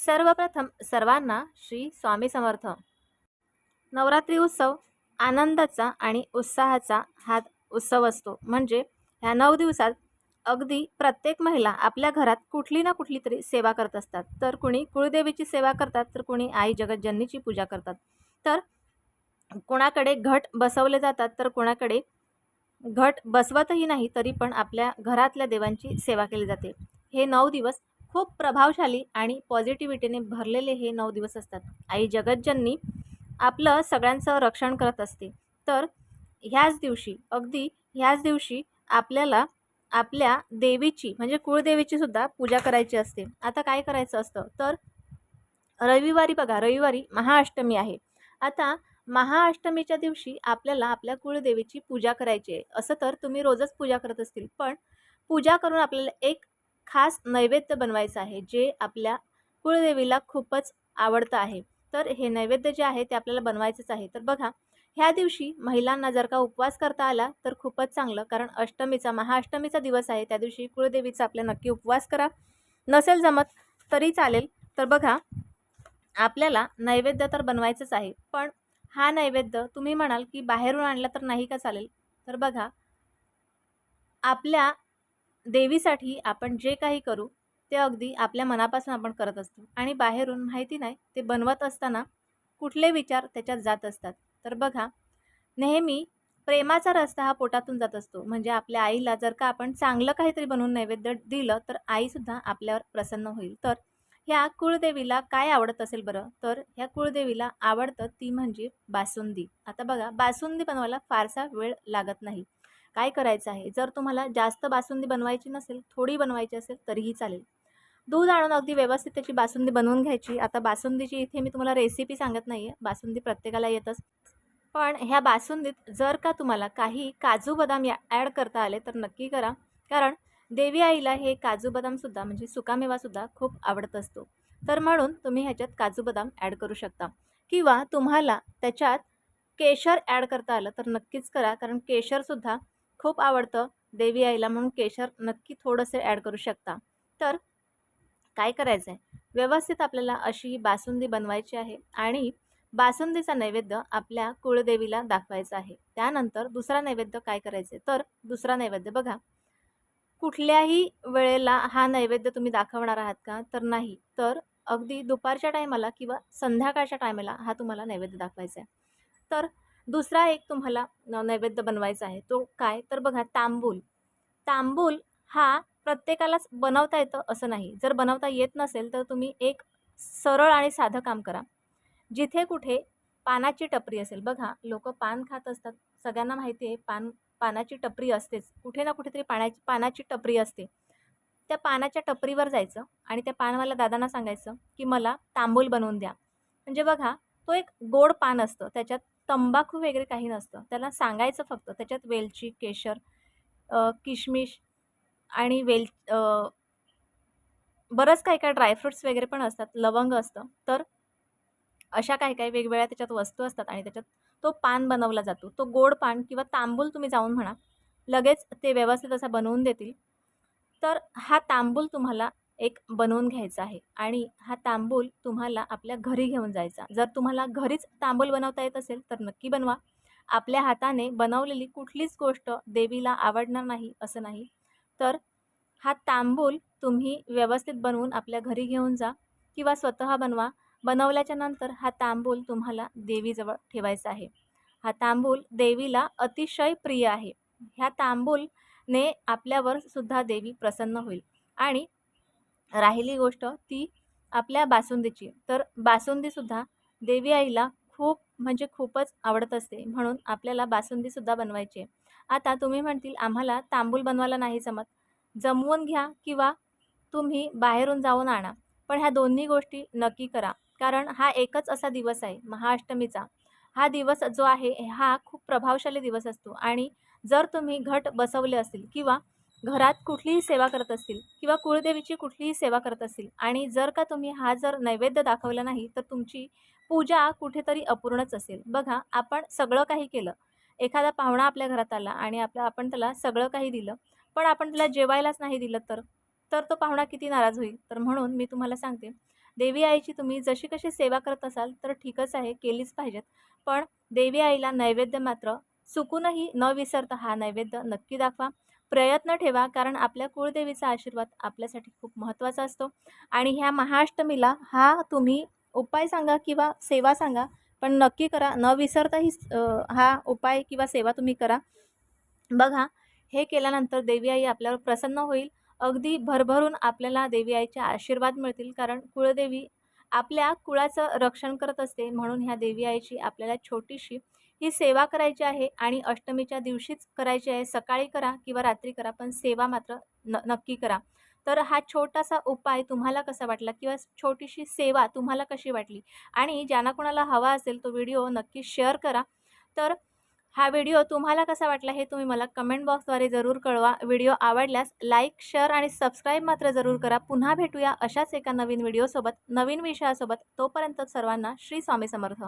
सर्वप्रथम सर्वांना श्री स्वामी समर्थ. नवरात्री उत्सव आनंदाचा आणि उत्साहाचा हा उत्सव असतो. म्हणजे ह्या 9 दिवसात अगदी प्रत्येक महिला आपल्या घरात कुठली ना कुठली तरी सेवा करत असतात. तर कुणी कुळदेवीची सेवा करतात, तर कुणी आई जगज्जननीची पूजा करतात. तर कोणाकडे घट बसवले जातात, तर कोणाकडे घट बसवतही नाही तरी पण आपल्या घरातल्या देवांची सेवा केली जाते. हे 9 दिवस खूप प्रभावशाली आणि पॉझिटिव्हिटीने भरलेले हे 9 दिवस असतात. आई जगज्जननी आपलं सगळ्यांचं रक्षण करत असते. तर ह्याच दिवशी अगदी ह्याच दिवशी आपल्याला आपल्या देवीची म्हणजे कुळदेवीची सुद्धा पूजा करायची असते. आता काय करायचं असतं, तर रविवारी बघा, रविवारी महाअष्टमी आहे. आता महाअष्टमीच्या दिवशी आपल्याला आपल्या कुळदेवीची पूजा करायची आहे. असं तर तुम्ही रोजच पूजा करत असतील, पण पूजा करून आपल्याला एक खास नैवेद्य बनवायचं आहे, जे आपल्या कुळदेवीला खूपच आवडतं आहे. तर हे नैवेद्य जे आहे ते आपल्याला बनवायचंच आहे. तर बघा, ह्या दिवशी महिलांना जर का उपवास करता आला तर खूपच चांगलं, कारण महाअष्टमीचा दिवस आहे. त्या दिवशी कुळदेवीचा आपल्या नक्की उपवास करा. नसेल जमत तरी चालेल. तर बघा, आपल्याला नैवेद्य तर बनवायचंच आहे, पण हा नैवेद्य तुम्ही म्हणाल की बाहेरून आणला तर नाही का चालेल? तर बघा, आपल्या देवीसाठी आपण जे काही करू ते अगदी आपल्या मनापासून आपण करत असतो आणि बाहेरून माहिती नाही ते बनवत असताना कुठले विचार त्याच्यात जात असतात. तर बघा, नेहमी प्रेमाचा रस्ता हा पोटातून जात असतो. म्हणजे आपल्या आईला जर का आपण चांगलं काहीतरी बनवून नैवेद्य दिलं तर आईसुद्धा आपल्यावर प्रसन्न होईल. तर ह्या कुळदेवीला काय आवडत असेल बरं? तर ह्या कुळदेवीला आवडतं ती म्हणजे बासुंदी. आता बघा, बासुंदी बनवायला फारसा वेळ लागत नाही. काय करायचं आहे, जर तुम्हाला जास्त बासुंदी बनवायची नसेल, थोडी बनवायची असेल तरीही चालेल. दूध आणून अगदी व्यवस्थित त्याची बासुंदी बनवून घ्यायची. आता बासुंदीची इथे मी तुम्हाला रेसिपी सांगत नाही आहे. बासुंदी प्रत्येकाला येतच. पण ह्या बासुंदीत जर का तुम्हाला काही काजू बदाम ॲड करता आले तर नक्की करा. कारण देवी आईला हे काजू बदामसुद्धा म्हणजे सुकामेवासुद्धा खूप आवडत असतो. तर म्हणून तुम्ही ह्याच्यात काजू बदाम ॲड करू शकता. किंवा तुम्हाला त्याच्यात केशर ॲड करता आलं तर नक्कीच करा. कारण केशरसुद्धा खूप आवडतं देवी आईला, म्हणून केशर नक्की थोडंसं ॲड करू शकता. तर काय करायचं आहे, व्यवस्थित आपल्याला अशी बासुंदी बनवायची आहे आणि बासुंदीचा नैवेद्य आपल्या कुळदेवीला दाखवायचा आहे. त्यानंतर दुसरा नैवेद्य काय करायचे, तर दुसरा नैवेद्य बघा, कुठल्याही वेळेला हा नैवेद्य तुम्ही दाखवणार आहात का? तर नाही. तर अगदी दुपारच्या टायमाला किंवा संध्याकाळच्या टायमाला हा तुम्हाला नैवेद्य दाखवायचा आहे. तर दुसरा एक तुम्हाला नैवेद्य बनवायचा आहे. तो काय? तर बघा, तांबूल. तांबूल हा प्रत्येकालाच बनवता येतं असं नाही. जर बनवता येत नसेल तर तुम्ही एक सरळ आणि साधं काम करा. जिथे कुठे पानाची टपरी असेल, बघा लोकं पान खात असतात. सगळ्यांना माहिती आहे पानाची टपरी असतेच. कुठे ना कुठेतरी पानाची टपरी असते. त्या पानाच्या टपरीवर जायचं आणि त्या पानवाल्या दादांना सांगायचं, की मला तांबूल बनवून द्या. म्हणजे बघा, तो एक गोड पान असतं. त्याच्यात तंबाखू वगैरे काही नसतं. त्याला सांगायचं फक्त त्याच्यात वेलची, केशर, किशमिश आणि बरंच काही-काही ड्रायफ्रुट्स वगैरे पण असतात, लवंग असतं. तर अशा काही-काही वेगवेगळ्या त्याच्यात वस्तू असतात आणि त्याच्यात तो पान बनवला जातो. तो गोड पान किंवा तांबूल तुम्ही जाऊन म्हणा, लगेच ते व्यवस्थित असा बनवून देतील. तर हा तांबूल तुम्हाला एक बनवून घ्यायचा आहे आणि हा तांबूल तुम्हाला आपल्या घरी घेऊन जायचा. जर तुम्हाला घरीच तांबूल बनवता येत असेल तर नक्की बनवा. आपल्या हाताने बनवलेली कुठलीच गोष्ट देवीला आवडणार नाही असं नाही. तर हा तांबूल तुम्ही व्यवस्थित बनवून आपल्या घरी घेऊन जा किंवा स्वतः बनवा. बनवल्याच्या नंतर हा तांबूल तुम्हाला देवीजवळ ठेवायचा आहे. हा तांबूल देवीला अतिशय प्रिय आहे. ह्या तांबूलने आपल्यावर सुद्धा देवी प्रसन्न होईल. आणि राहिली गोष्ट ती आपल्या बासुंदीची. तर बासुंदीसुद्धा देवी आईला खूप म्हणजे खूपच आवडत असते. म्हणून आपल्याला बासुंदीसुद्धा बनवायची आहे. आता तुम्ही म्हणतील, आम्हाला तांबूल बनवायला नाही जमत. जमवून घ्या किंवा तुम्ही बाहेरून जाऊन आणा. पण ह्या दोन्ही गोष्टी नक्की करा. कारण हा एकच असा दिवस आहे महाअष्टमीचा. हा दिवस जो आहे हा खूप प्रभावशाली दिवस असतो आणि जर तुम्ही घट बसवले असतील किंवा घरात कुठलीही सेवा करत असतील किंवा कुळदेवीची कुठलीही सेवा करत असतील आणि जर का तुम्ही हा जर नैवेद्य दाखवला नाही तर तुमची पूजा कुठेतरी अपूर्णच असेल. बघा, आपण सगळं काही केलं. एखादा पाहुणा आपल्या घरात आला आणि आपण त्याला सगळं काही दिलं, पण आपण त्याला जेवायलाच नाही दिलं तर? तर तो पाहुणा किती नाराज होईल. तर म्हणून मी तुम्हाला सांगते, देवी आईची तुम्ही जशी कशी सेवा करत असाल तर ठीकच आहे, केलीच पाहिजेत. पण देवी आईला नैवेद्य मात्र चुकूनही न विसरता हा नैवेद्य नक्की दाखवा. प्रयत्न ठेवा, कारण आपल्या कुळदेवीचा आशीर्वाद आपल्यासाठी खूप महत्त्वाचा असतो. आणि ह्या महाअष्टमीला हा तुम्ही उपाय सांगा किंवा सेवा सांगा, पण नक्की करा. न विसरता हा उपाय किंवा सेवा तुम्ही करा. बघा, हे केल्यानंतर देवी आई आपल्यावर प्रसन्न होईल. अगदी भरभरून आपल्याला देवी आईचे आशीर्वाद मिळतील. कारण कुळदेवी आपल्या कुळाचं रक्षण करत असते. म्हणून ह्या देवी आईची आपल्याला छोटीशी ही सेवा करायची आहे आणि अष्टमीच्या दिवशीच करायची आहे. सकाळी करा किंवा रात्री करा, पण सेवा मात्र नक्की करा. तर हा छोटासा उपाय तुम्हाला कसा वाटला किंवा छोटीशी सेवा तुम्हाला कशी वाटली? आणि ज्यांना कोणाला हवा असेल तो व्हिडिओ नक्की शेअर करा. तर हा व्हिडिओ तुम्हाला कसा वाटला हे तुम्ही मला कमेंट बॉक्सद्वारे जरूर कळवा. व्हिडिओ आवडल्यास लाईक, शेअर आणि सबस्क्राईब मात्र जरूर करा. पुन्हा भेटूया अशाच एका नवीन व्हिडिओसोबत, नवीन विषयासोबत. तोपर्यंत सर्वांना श्री स्वामी समर्थ.